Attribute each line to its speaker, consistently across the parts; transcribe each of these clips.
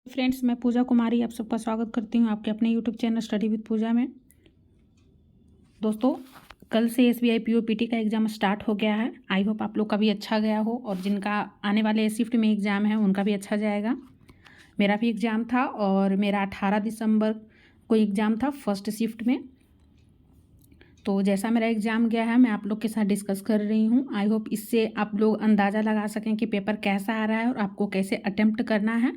Speaker 1: Friends, मैं पूजा कुमारी आप सबका स्वागत करती हूँ आपके अपने यूट्यूब चैनल स्टडी विद पूजा में। दोस्तों, कल से SBI POPT का एग्ज़ाम स्टार्ट हो गया है। आई होप आप लोग का भी अच्छा गया हो और जिनका आने वाले शिफ्ट में एग्ज़ाम है उनका भी अच्छा जाएगा। मेरा भी एग्ज़ाम था और मेरा 18 दिसंबर को एग्ज़ाम था फर्स्ट शिफ्ट में। तो जैसा मेरा एग्ज़ाम गया है मैं आप लोग के साथ डिस्कस कर रही हूँ। आई होप इससे आप लोग अंदाज़ा लगा सकें कि पेपर कैसा आ रहा है और आपको कैसे अटेम्प्ट करना है,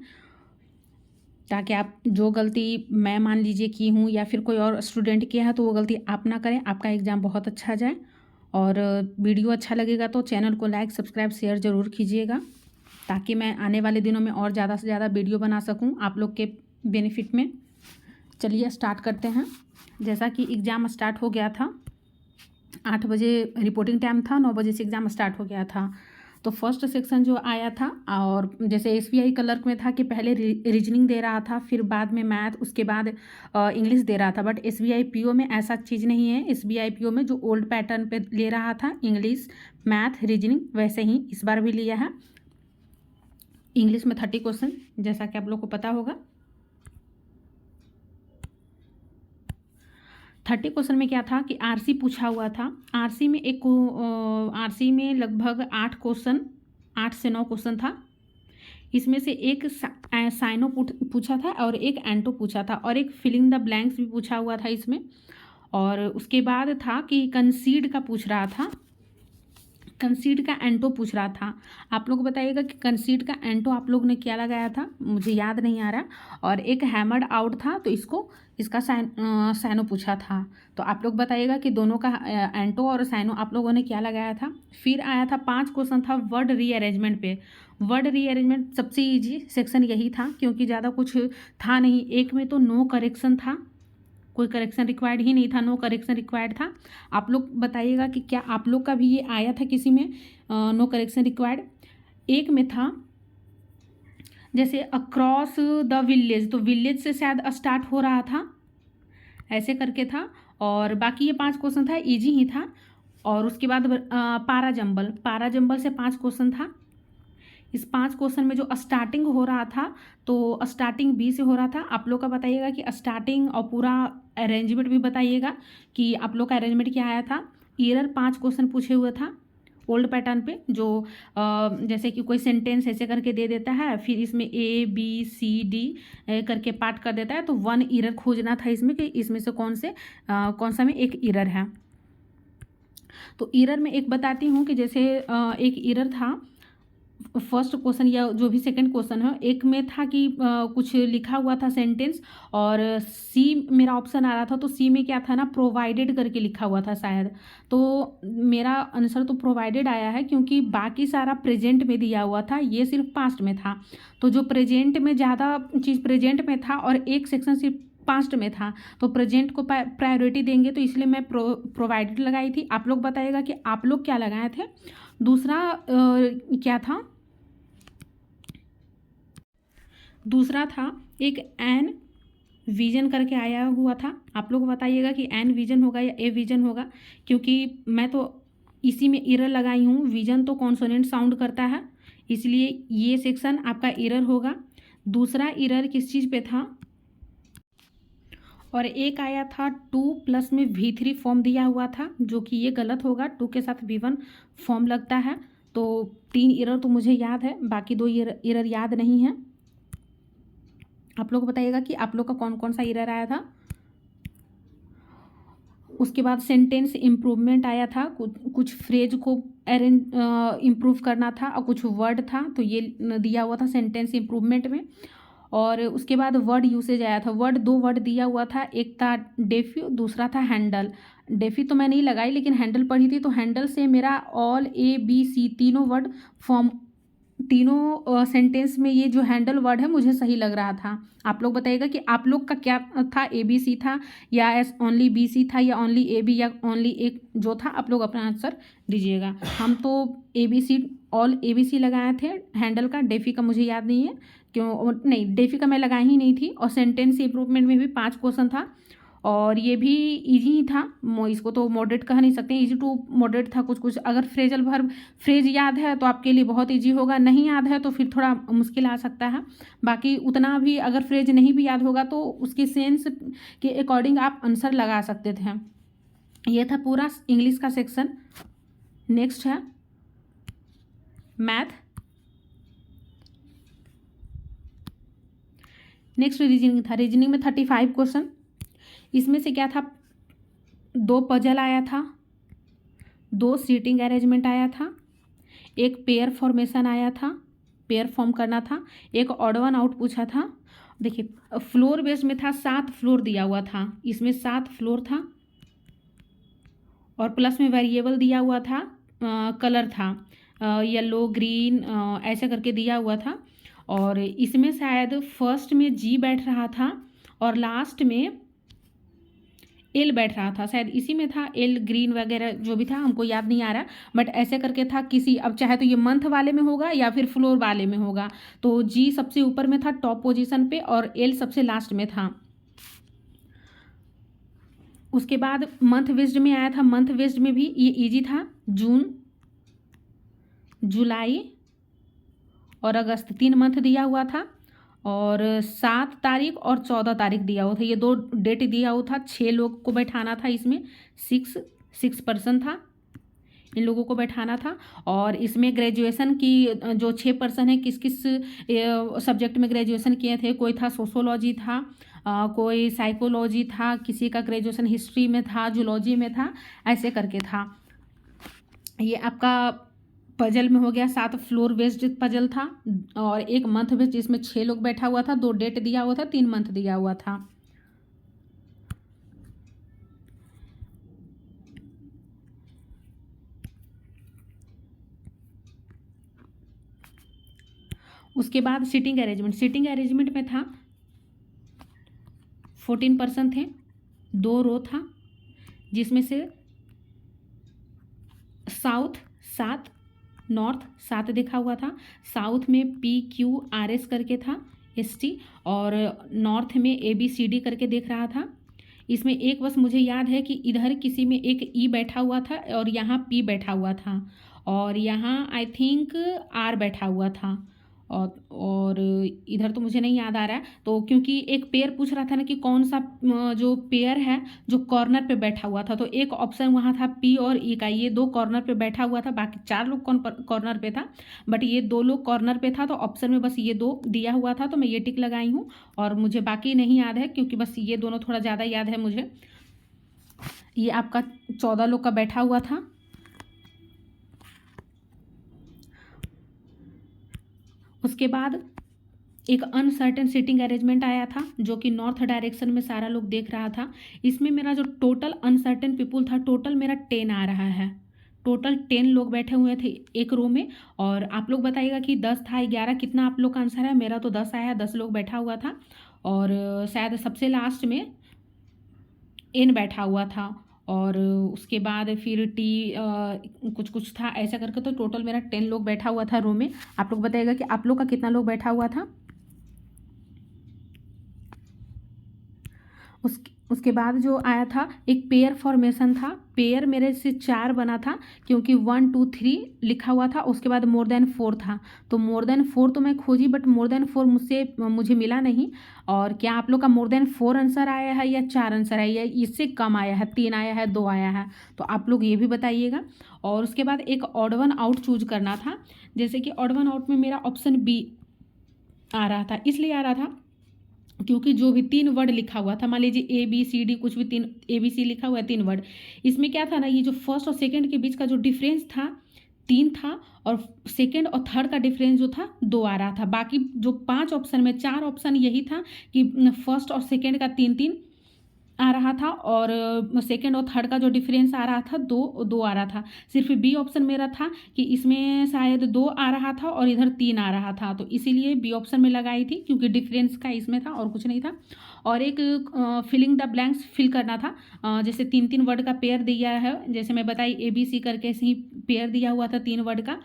Speaker 1: ताकि आप जो गलती मैं मान लीजिए की हूँ या फिर कोई और स्टूडेंट किया है तो वो गलती आप ना करें, आपका एग्ज़ाम बहुत अच्छा जाए। और वीडियो अच्छा लगेगा तो चैनल को लाइक सब्सक्राइब शेयर ज़रूर कीजिएगा, ताकि मैं आने वाले दिनों में और ज़्यादा से ज़्यादा वीडियो बना सकूँ आप लोग के बेनिफिट में। चलिए स्टार्ट करते हैं। जैसा कि एग्ज़ाम स्टार्ट हो गया था, 8 बजे रिपोर्टिंग टाइम था, 9 बजे से एग्ज़ाम स्टार्ट हो गया था। तो फर्स्ट सेक्शन जो आया था, और जैसे SBI क्लर्क में था कि पहले रीजनिंग दे रहा था, फिर बाद में मैथ, उसके बाद इंग्लिश दे रहा था। बट SBI PO में ऐसा चीज़ नहीं है। SBI PO में जो ओल्ड पैटर्न पे ले रहा था इंग्लिश, मैथ, रीजनिंग, वैसे ही इस बार भी लिया है। इंग्लिश में 30 क्वेश्चन, जैसा कि आप लोग को पता होगा। 30 क्वेश्चन में क्या था कि RC पूछा हुआ था। RC में लगभग 8 क्वेश्चन, 8 से 9 क्वेश्चन था। इसमें से एक साइनो पूछा था और एक एंटो पूछा था और एक फिलिंग द ब्लैंक्स भी पूछा हुआ था इसमें। और उसके बाद था कि कंसीड का पूछ रहा था, कंसीड का एंटो पूछ रहा था। आप लोग बताइएगा कि कंसीड का एंटो आप लोग ने क्या लगाया था, मुझे याद नहीं आ रहा। और एक हैमर्ड आउट था, तो इसका साइनो पूछा था। तो आप लोग बताइएगा कि दोनों का एंटो और साइनो आप लोगों ने क्या लगाया था। फिर आया था 5 क्वेश्चन था वर्ड रीअरेंजमेंट पे। वर्ड रीअरेंजमेंट सबसे ईजी सेक्शन यही था, क्योंकि ज़्यादा कुछ था नहीं। एक में तो नो करेक्शन था, कोई करेक्शन रिक्वायर्ड ही नहीं था, नो करेक्शन रिक्वायर्ड था। आप लोग बताइएगा कि क्या आप लोग का भी ये आया था किसी में नो करेक्शन रिक्वायर्ड। एक में था जैसे अक्रॉस द विलेज, तो विलेज से शायद स्टार्ट हो रहा था, ऐसे करके था। और बाकी ये 5 क्वेश्चन था, इजी ही था। और उसके बाद पारा जंबल से 5 क्वेश्चन था। इस 5 क्वेश्चन में जो स्टार्टिंग हो रहा था, तो स्टार्टिंग बी से हो रहा था। आप लोग का बताइएगा कि स्टार्टिंग और पूरा अरेंजमेंट भी बताइएगा कि आप लोग का अरेंजमेंट क्या आया था। ईरर 5 क्वेश्चन पूछे हुए था ओल्ड पैटर्न पे, जो जैसे कि कोई सेंटेंस ऐसे करके दे देता है, फिर इसमें ABCD करके पार्ट कर देता है। तो 1 ईरर खोजना था इसमें कि इसमें से कौन सा में एक ईरर है। तो ईरर में एक बताती हूँ कि जैसे एक ईरर था फर्स्ट क्वेश्चन या जो भी सेकंड क्वेश्चन है, एक में था कि कुछ लिखा हुआ था सेंटेंस, और सी मेरा ऑप्शन आ रहा था। तो सी में क्या था ना, प्रोवाइडेड करके लिखा हुआ था शायद। तो मेरा आंसर तो प्रोवाइडेड आया है, क्योंकि बाकी सारा प्रेजेंट में दिया हुआ था, ये सिर्फ पास्ट में था। तो जो प्रेजेंट में ज़्यादा चीज़ प्रेजेंट में था और एक सेक्शन सिर्फ पास्ट में था, तो प्रेजेंट को प्रायोरिटी देंगे, तो इसलिए मैं प्रोवाइडेड लगाई थी। आप लोग बताइएगा कि आप लोग क्या लगाए थे। दूसरा क्या था, दूसरा था एक एन विजन करके आया हुआ था। आप लोग बताइएगा कि एन विजन होगा या ए विजन होगा, क्योंकि मैं तो इसी में एरर लगाई हूँ। विजन तो कॉन्सोनेंट साउंड करता है, इसलिए ये सेक्शन आपका एरर होगा। दूसरा एरर किस चीज़ पे था, और एक आया था 2 प्लस में V3 फॉर्म दिया हुआ था, जो कि ये गलत होगा। 2 के साथ V1 फॉर्म लगता है। तो 3 एरर तो मुझे याद है, बाकी 2 एरर याद नहीं है। आप लोग बताइएगा कि आप लोग का कौन कौन सा एरर आया था। उसके बाद सेंटेंस इम्प्रूवमेंट आया था, कुछ फ्रेज को इम्प्रूव करना था और कुछ वर्ड था, तो ये दिया हुआ था सेंटेंस इम्प्रूवमेंट में। और उसके बाद वर्ड यूसेज आया था। 2 वर्ड दिया हुआ था, एक था डेफी, दूसरा था हैंडल। डेफी तो मैं नहीं लगाई, लेकिन हैंडल पढ़ी थी, तो हैंडल से मेरा ऑल ABC तीनों वर्ड फॉर्म, तीनों सेंटेंस में ये जो हैंडल वर्ड है मुझे सही लग रहा था। आप लोग बताइएगा कि आप लोग का क्या था, ABC था या ओनली BC था या ओनली AB या ओनली एक जो था। आप लोग अपना आंसर दीजिएगा। हम तो ABC, ऑल ABC लगाए थे। हैंडल का, डेफी का मुझे याद नहीं है क्यों, नहीं डेफी का मैं लगाई ही नहीं थी। और सेंटेंस इम्प्रूवमेंट में भी 5 क्वेश्चन था, और ये भी इजी ही था, इसको तो मॉडरेट कह नहीं सकते, इजी टू मॉडरेट था कुछ कुछ। अगर फ्रेजल वर्ब फ्रेज याद है तो आपके लिए बहुत इजी होगा, नहीं याद है तो फिर थोड़ा मुश्किल आ सकता है। बाकी उतना भी अगर फ्रेज नहीं भी याद होगा तो उसके सेंस के अकॉर्डिंग आप आंसर लगा सकते थे। ये था पूरा इंग्लिश का सेक्शन। नेक्स्ट है मैथ। नेक्स्ट रीजनिंग था। रीजनिंग में 35 क्वेश्चन। इसमें से क्या था, 2 पजल आया था, 2 सीटिंग अरेंजमेंट आया था, एक पेयर फॉर्मेशन आया था, पेयर फॉर्म करना था, एक ऑड वन आउट पूछा था। देखिए फ्लोर बेस्ड में था, 7 फ्लोर दिया हुआ था, इसमें 7 फ्लोर था और प्लस में वेरिएबल दिया हुआ था, कलर था येलो ग्रीन ऐसे करके दिया हुआ था। और इसमें शायद फर्स्ट में जी बैठ रहा था और लास्ट में एल बैठ रहा था, शायद इसी में था, एल ग्रीन वगैरह जो भी था हमको याद नहीं आ रहा, बट ऐसे करके था किसी, अब चाहे तो ये मंथ वाले में होगा या फिर फ्लोर वाले में होगा। तो जी सबसे ऊपर में था टॉप पोजीशन पे और एल सबसे लास्ट में था। उसके बाद मंथ वेस्ड में आया था। मंथ वेस्ड में भी ये इजी था, जून, जुलाई और अगस्त, 3 मंथ दिया हुआ था और 7 तारीख और 14 तारीख दिया हुआ था, ये 2 डेट दिया हुआ था। 6 लोग को बैठाना था इसमें, 6 पर्सन था, इन लोगों को बैठाना था। और इसमें ग्रेजुएशन की जो 6 पर्सन है किस किस सब्जेक्ट में ग्रेजुएशन किए थे, कोई था सोशोलॉजी था, कोई साइकोलॉजी था, किसी का ग्रेजुएशन हिस्ट्री में था, जूलॉजी में था, ऐसे करके था। ये आपका पजल में हो गया। 7 फ्लोर बेस्ड पजल था और 1 मंथ बेस्ड जिसमें 6 लोग बैठा हुआ था, 2 डेट दिया हुआ था, 3 मंथ दिया हुआ था। उसके बाद सीटिंग अरेंजमेंट। सीटिंग अरेंजमेंट में था 14 पर्सन थे, 2 रो था जिसमें से साउथ 7, नॉर्थ 7 देखा हुआ था। साउथ में PQRS करके था ST और नॉर्थ में ABCD करके देख रहा था। इसमें एक बस मुझे याद है कि इधर किसी में एक E बैठा हुआ था और यहाँ P बैठा हुआ था और यहाँ आई थिंक R बैठा हुआ था और इधर तो मुझे नहीं याद आ रहा है। तो क्योंकि एक पेयर पूछ रहा था ना कि कौन सा जो पेयर है जो कॉर्नर पे बैठा हुआ था, तो एक ऑप्शन वहाँ था P और E का, ये 2 कॉर्नर पे बैठा हुआ था, बाकी 4 लोग कॉर्नर पे था, बट ये 2 लोग कॉर्नर पे था, तो ऑप्शन में बस ये 2 दिया हुआ था, तो मैं ये टिक लगाई हूँ और मुझे बाकी नहीं याद है क्योंकि बस ये दोनों थोड़ा ज़्यादा याद है मुझे। ये आपका 14 लोग का बैठा हुआ था। उसके बाद एक अनसर्टेन सीटिंग अरेंजमेंट आया था जो कि नॉर्थ डायरेक्शन में सारा लोग देख रहा था। इसमें मेरा जो टोटल अनसर्टेन पीपुल था, टोटल मेरा 10 आ रहा है। टोटल 10 लोग बैठे हुए थे एक रो में और आप लोग बताइएगा कि 10 था 11, कितना आप लोग का आंसर है। मेरा तो 10 आया है, 10 लोग बैठा हुआ था और शायद सबसे लास्ट में N बैठा हुआ था और उसके बाद फिर T कुछ कुछ था ऐसा करके, तो टोटल मेरा 10 लोग बैठा हुआ था रो में। आप लोग बताइएगा कि आप लोग का कितना लोग बैठा हुआ था। उसके बाद जो आया था एक पेयर फॉर्मेशन था। पेयर मेरे से 4 बना था क्योंकि 1 2 3 लिखा हुआ था, उसके बाद मोर देन 4 था, तो मोर देन 4 तो मैं खोजी बट मोर देन 4 मुझे मिला नहीं। और क्या आप लोग का मोर देन 4 आंसर आया है या 4 आंसर आया है, या इससे कम आया है, 3 आया है, 2 आया है, तो आप लोग ये भी बताइएगा। और उसके बाद एक ऑड वन आउट चूज करना था। जैसे कि ऑड वन आउट में मेरा ऑप्शन B आ रहा था, इसलिए आ रहा था क्योंकि जो भी 3 वर्ड लिखा हुआ था, मान लीजिए ABCD कुछ भी 3 ABC लिखा हुआ है 3 वर्ड, इसमें क्या था ना, ये जो फर्स्ट और सेकंड के बीच का जो डिफरेंस था 3 था और सेकंड और थर्ड का डिफरेंस जो था 2 आ रहा था। बाकी जो 5 ऑप्शन में 4 ऑप्शन यही था कि फर्स्ट और सेकंड का 3 आ रहा था और सेकंड और थर्ड का जो डिफरेंस आ रहा था 2 आ रहा था। सिर्फ B ऑप्शन मेरा था कि इसमें शायद 2 आ रहा था और इधर 3 आ रहा था, तो इसीलिए B ऑप्शन में लगाई थी क्योंकि डिफरेंस का इसमें था और कुछ नहीं था। और एक फिलिंग द ब्लैंक्स फिल करना था। जैसे 3 वर्ड का पेयर दिया है, जैसे मैं बताई ABC करके ऐसे ही पेयर दिया हुआ था 3 वर्ड का,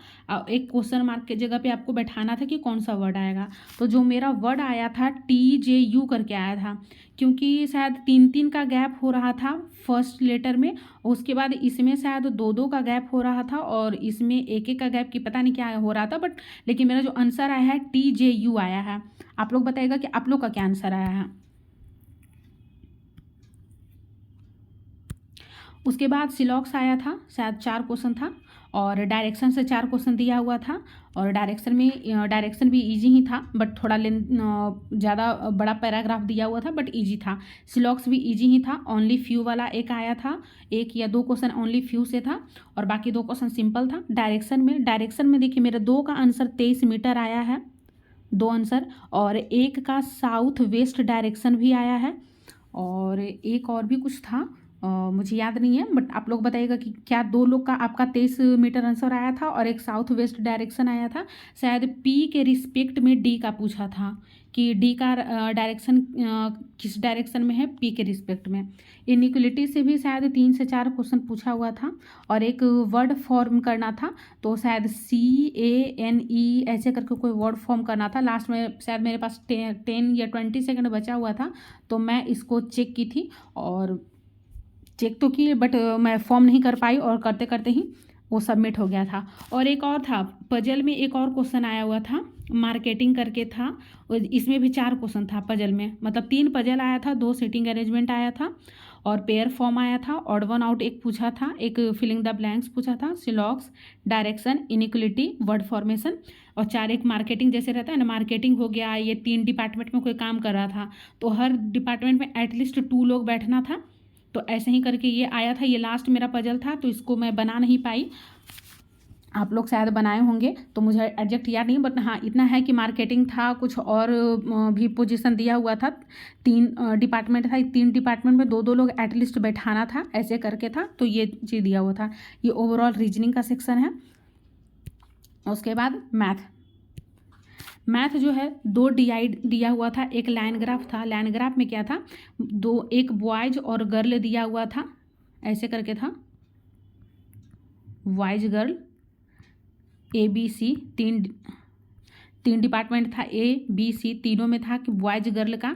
Speaker 1: एक क्वेश्चन मार्क के जगह पे आपको बैठाना था कि कौन सा वर्ड आएगा। तो जो मेरा वर्ड आया था TJU करके आया था, क्योंकि शायद 3 3 का गैप हो रहा था फर्स्ट लेटर में, उसके बाद इसमें शायद 2 का गैप हो रहा था और इसमें 1 का गैप की पता नहीं क्या हो रहा था, बट लेकिन मेरा जो आंसर आया है TJU आया है। आप लोग बताइएगा कि आप लोग का क्या आंसर आया है। उसके बाद सिलॉक्स आया था, शायद 4 क्वेश्चन था और डायरेक्शन से 4 क्वेश्चन दिया हुआ था और डायरेक्शन भी इजी ही था, बट थोड़ा ज़्यादा बड़ा पैराग्राफ दिया हुआ था, बट इजी था। सिलॉक्स भी इजी ही था। ओनली फ्यू वाला एक आया था, 1 या 2 क्वेश्चन ओनली फ्यू से था और बाकी 2 क्वेश्चन सिंपल था। डायरेक्शन में देखिए मेरे 2 का आंसर 23 मीटर आया है, 2 आंसर, और 1 का साउथ वेस्ट डायरेक्शन भी आया है और एक और भी कुछ था, मुझे याद नहीं है, बट आप लोग बताइएगा कि क्या 2 लोग का आपका 23 मीटर आंसर आया था और एक साउथ वेस्ट डायरेक्शन आया था। शायद पी के रिस्पेक्ट में डी का पूछा था कि डी का डायरेक्शन किस डायरेक्शन में है, पी के रिस्पेक्ट में। इनइक्वलिटी से भी शायद 3 से 4 क्वेश्चन पूछा हुआ था और एक वर्ड फॉर्म करना था, तो शायद CANE ऐसे करके कोई वर्ड फॉर्म करना था। लास्ट में शायद मेरे पास 10 या 20 सेकेंड बचा हुआ था, तो मैं इसको चेक की थी और चेक तो किए, बट मैं फॉर्म नहीं कर पाई और करते करते ही वो सबमिट हो गया था। और एक और था पजल में, एक और क्वेश्चन आया हुआ था, मार्केटिंग करके था, इसमें भी 4 क्वेश्चन था पजल में, मतलब 3 पजल आया था, 2 सीटिंग अरेंजमेंट आया था और पेयर फॉर्म आया था, ऑड वन आउट एक पूछा था, एक फिलिंग द ब्लैंक्स पूछा था, सिलॉक्स, डायरेक्शन, इनइक्वलिटी, वर्ड फॉर्मेशन और 4 एक मार्केटिंग जैसे रहता है ना, मार्केटिंग हो गया। ये 3 डिपार्टमेंट में कोई काम कर रहा था तो हर डिपार्टमेंट में एटलीस्ट 2 लोग बैठना था, तो ऐसे ही करके ये आया था। ये लास्ट मेरा पजल था तो इसको मैं बना नहीं पाई, आप लोग शायद बनाए होंगे तो मुझे एग्जैक्ट याद नहीं, बट हाँ इतना है कि मार्केटिंग था, कुछ और भी पोजीशन दिया हुआ था, 3 डिपार्टमेंट था, 3 डिपार्टमेंट में 2 लोग एटलीस्ट बैठाना था, ऐसे करके था, तो ये चीज़ दिया हुआ था। ये ओवरऑल रीजनिंग का सेक्शन है। उसके बाद मैथ जो है 2 डिवाइड दिया हुआ था, एक लाइन ग्राफ था। लाइन ग्राफ में क्या था, एक बॉयज और गर्ल दिया हुआ था, ऐसे करके था, बॉयज गर्ल ABC, 3 डिपार्टमेंट था, ABC तीनों में था कि बॉयज गर्ल का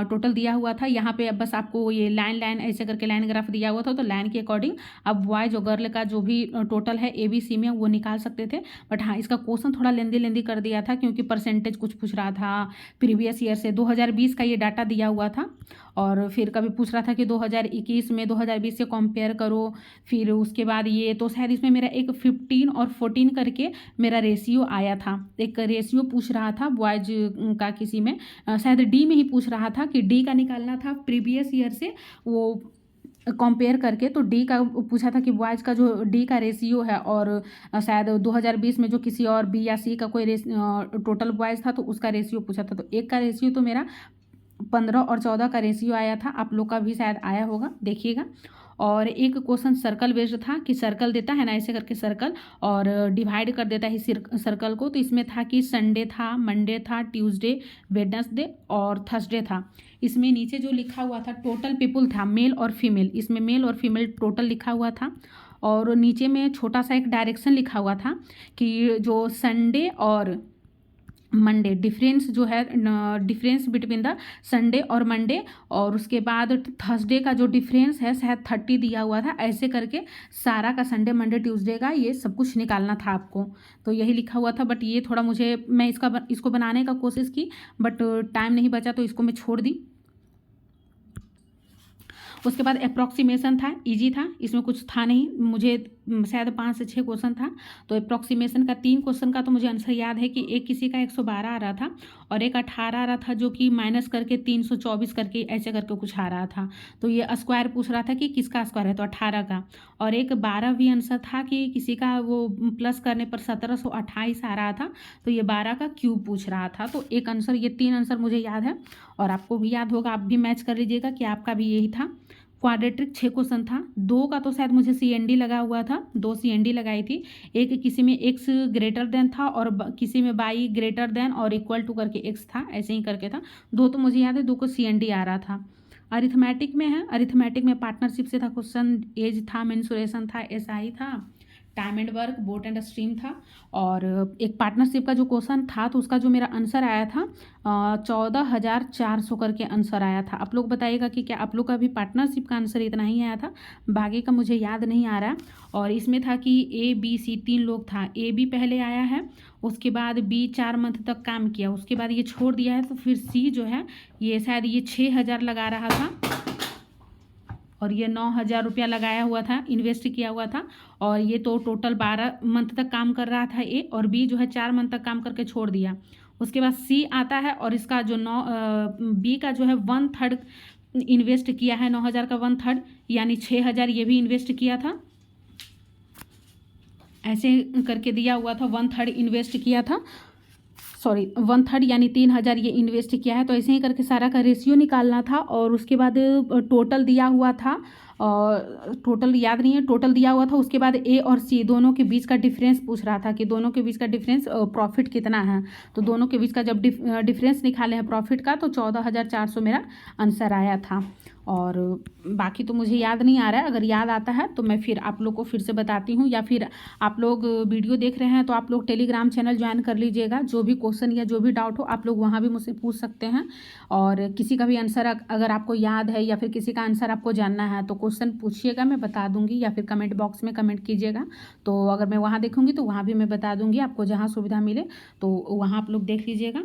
Speaker 1: टोटल दिया हुआ था। यहाँ पे बस आपको ये लाइन ऐसे करके लाइन ग्राफ दिया हुआ था, तो लाइन के अकॉर्डिंग अब बॉयज और गर्ल का जो भी टोटल है ABC में वो निकाल सकते थे। बट हाँ इसका क्वेश्चन थोड़ा लेंदी कर दिया था क्योंकि परसेंटेज कुछ पूछ रहा था, प्रीवियस ईयर से 2020 का ये डाटा दिया हुआ था और फिर कभी पूछ रहा था कि 2021 में 2020 से कंपेयर करो, फिर उसके बाद ये, तो शायद इसमें मेरा एक 15 और 14 करके मेरा रेशियो आया था, एक रेशियो पूछ रहा था बॉयज का, किसी में शायद डी में ही पूछ रहा था कि डी का निकालना था प्रीवियस ईयर से वो कंपेयर करके, तो डी का पूछा था कि बॉयज़ का जो डी का रेशियो है और शायद 2020 में जो किसी और बी या सी का कोई टोटल बॉयज़ था तो उसका रेशियो पूछा था, तो एक का रेशियो तो मेरा 15 और 14 का रेशियो आया था, आप लोग का भी शायद आया होगा, देखिएगा। और एक क्वेश्चन सर्कल बेस्ड था कि सर्कल देता है ना ऐसे करके सर्कल और डिवाइड कर देता है सर्कल को, तो इसमें था कि संडे था, मंडे था, ट्यूसडे, वेडनेसडे और थर्सडे था। इसमें नीचे जो लिखा हुआ था टोटल पीपल था, मेल और फीमेल, इसमें मेल और फीमेल टोटल लिखा हुआ था और नीचे में छोटा सा एक डायरेक्शन लिखा हुआ था कि जो संडे और मंडे डिफरेंस जो है, डिफरेंस बिटवीन द संडे और मंडे, और उसके बाद थर्सडे का जो डिफरेंस है शायद 30 दिया हुआ था, ऐसे करके सारा का संडे मंडे ट्यूसडे का ये सब कुछ निकालना था आपको, तो यही लिखा हुआ था। बट ये थोड़ा मैं इसको बनाने का कोशिश की बट टाइम नहीं बचा तो इसको मैं छोड़ दी। उसके बाद अप्रॉक्सीमेशन था, इजी था, इसमें कुछ था नहीं, मुझे शायद 5 से 6 क्वेश्चन था, तो अप्रॉक्सीमेशन का 3 क्वेश्चन का तो मुझे आंसर याद है कि एक किसी का 112 आ रहा था और एक 18 आ रहा था जो कि माइनस करके 324 करके ऐसे करके कुछ आ रहा था, तो ये स्क्वायर पूछ रहा था कि किसका स्क्वायर है, तो 18 का, और एक 12 भी आंसर था कि किसी का वो प्लस करने पर 1728 आ रहा था, तो ये 12 का क्यूब पूछ रहा था। तो एक आंसर, ये 3 आंसर मुझे याद है और आपको भी याद होगा, आप भी मैच कर लीजिएगा कि आपका भी यही था। क्वाड्रेटिक 6 क्वेश्चन था, 2 का तो शायद मुझे CND लगा हुआ था, 2 CND लगाई थी, एक किसी में x ग्रेटर देन था और किसी में y ग्रेटर देन और इक्वल टू करके x था, ऐसे ही करके था, 2 तो मुझे याद है, 2 को CND आ रहा था। अरिथमेटिक में है, अरिथमेटिक में पार्टनरशिप से था क्वेश्चन, एज था, मेंसुरेशन था, SI था, time and work, boat and stream था। और एक पार्टनरशिप का जो क्वेश्चन था तो उसका जो मेरा आंसर आया था 14,400 करके आंसर आया था। आप लोग बताइएगा कि क्या आप लोग का भी पार्टनरशिप का आंसर इतना ही आया था, बाकी का मुझे याद नहीं आ रहा है। और इसमें था कि ABC 3 लोग था, AB पहले आया है, उसके बाद B 4 मंथ तक काम किया, उसके बाद ये छोड़ दिया है, तो फिर C जो है ये शायद ये 6,000 लगा रहा था और ये 9,000 रुपया लगाया हुआ था, इन्वेस्ट किया हुआ था। और ये तो टोटल 12 मंथ तक काम कर रहा था A, और B जो है 4 मंथ तक काम करके छोड़ दिया। उसके बाद C आता है और इसका जो B का जो है 1/3 इन्वेस्ट किया है, 9,000 का 1/3 यानी 6,000 ये भी इन्वेस्ट किया था, ऐसे करके दिया हुआ था। 1/3 इन्वेस्ट किया था, सॉरी 1/3 यानी 3,000 ये इन्वेस्ट किया है। तो ऐसे ही करके सारा का रेशियो निकालना था। और उसके बाद टोटल दिया हुआ था, टोटल याद नहीं है, टोटल दिया हुआ था। उसके बाद A और C दोनों के बीच का डिफरेंस पूछ रहा था कि दोनों के बीच का डिफरेंस प्रॉफिट कितना है। तो दोनों के बीच का जब डिफरेंस निकाले हैं प्रॉफिट का तो 14,400 मेरा आंसर आया था। और बाकी तो मुझे याद नहीं आ रहा है, अगर याद आता है तो मैं फिर आप लोग को फिर से बताती हूँ, या फिर आप लोग वीडियो देख रहे हैं तो आप लोग टेलीग्राम चैनल ज्वाइन कर लीजिएगा। जो भी क्वेश्चन या जो भी डाउट हो आप लोग वहाँ भी मुझसे पूछ सकते हैं। और किसी का भी आंसर अगर आपको याद है या फिर किसी का आंसर आपको जानना है तो क्वेश्चन पूछिएगा, मैं बता दूंगी, या फिर कमेंट बॉक्स में कमेंट कीजिएगा। तो अगर मैं वहाँ देखूँगी तो वहाँ भी मैं बता दूँगी, आपको जहाँ सुविधा मिले तो वहाँ आप लोग देख लीजिएगा।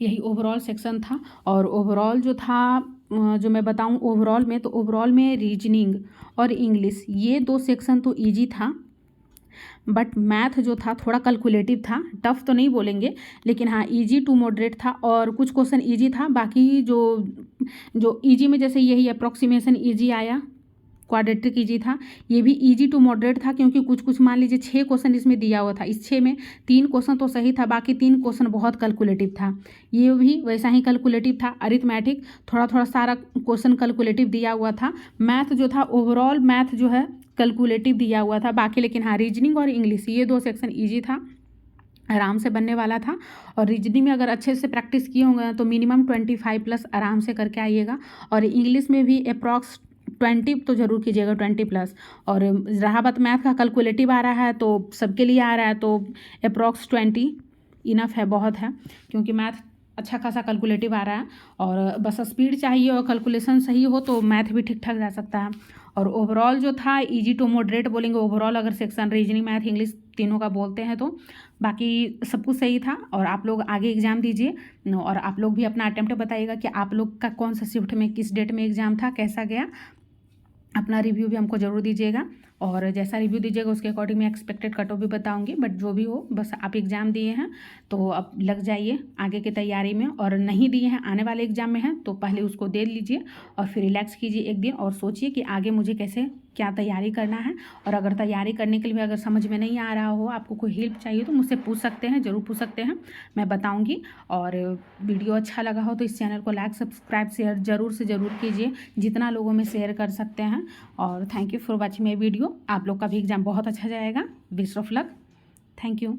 Speaker 1: यही ओवरऑल सेक्शन था। और ओवरऑल जो था, जो मैं बताऊं ओवरऑल में, तो ओवरऑल में रीजनिंग और इंग्लिश ये 2 सेक्शन तो इजी था, बट मैथ जो था थोड़ा कैलकुलेटिव था। टफ तो नहीं बोलेंगे, लेकिन हाँ इजी टू मॉडरेट था। और कुछ क्वेश्चन इजी था, बाकी जो इजी में जैसे यही अप्रॉक्सीमेशन इजी आया, क्वाड्रेटिक इजी था, ये भी इजी टू मॉडरेट था। क्योंकि कुछ मान लीजिए 6 क्वेश्चन इसमें दिया हुआ था, इस 6 में 3 क्वेश्चन तो सही था, बाकी 3 क्वेश्चन बहुत कैलकुलेटिव था। ये भी वैसा ही कैलकुलेटिव था। अरिथमेटिक थोड़ा थोड़ा सारा क्वेश्चन कैलकुलेटिव दिया हुआ था। मैथ जो था ओवरऑल मैथ जो है कैलकुलेटिव दिया हुआ था बाकी, लेकिन हाँ रीजनिंग और इंग्लिश ये 2 सेक्शन ईजी था, आराम से बनने वाला था। और रीजनिंग में अगर अच्छे से प्रैक्टिस किए होंगे तो मिनिमम 25+ आराम से करके आइएगा। और इंग्लिश में भी अप्रॉक्स 20 तो ज़रूर कीजिएगा, 20+। और रहा बात मैथ का, कैलकुलेटिव आ रहा है तो सबके लिए आ रहा है, तो अप्रॉक्स 20 इनफ है, बहुत है, क्योंकि मैथ अच्छा खासा कैलकुलेटिव आ रहा है। और बस स्पीड चाहिए और कैलकुलेशन सही हो तो मैथ भी ठीक ठाक जा सकता है। और ओवरऑल जो था इजी टू मॉडरेट बोलेंगे ओवरऑल, अगर सेक्शन रीजनिंग मैथ इंग्लिश तीनों का बोलते हैं तो बाकी सब कुछ सही था। और आप लोग आगे एग्ज़ाम दीजिए और आप लोग भी अपना अटेम्प्ट बताइएगा कि आप लोग का कौन सा शिफ्ट में किस डेट में एग्ज़ाम था, कैसा गया। अपना रिव्यू भी हमको ज़रूर दीजिएगा, और जैसा रिव्यू दीजिएगा उसके अकॉर्डिंग मैं एक्सपेक्टेड कट ऑफ भी बताऊंगी। बट जो भी हो, बस आप एग्ज़ाम दिए हैं तो अब लग जाइए आगे की तैयारी में, और नहीं दिए हैं आने वाले एग्ज़ाम में हैं तो पहले उसको दे लीजिए और फिर रिलैक्स कीजिए एक दिन और सोचिए कि आगे मुझे कैसे क्या तैयारी करना है। और अगर तैयारी करने के लिए अगर समझ में नहीं आ रहा हो, आपको कोई हेल्प चाहिए तो मुझसे पूछ सकते हैं, ज़रूर पूछ सकते हैं, मैं बताऊँगी। और वीडियो अच्छा लगा हो तो इस चैनल को लाइक सब्सक्राइब शेयर ज़रूर से ज़रूर कीजिए, जितना लोगों में शेयर कर सकते हैं। और thank you for watching my video. आप लोग का भी एग्ज़ाम बहुत अच्छा जाएगा। Best of luck. Thank you.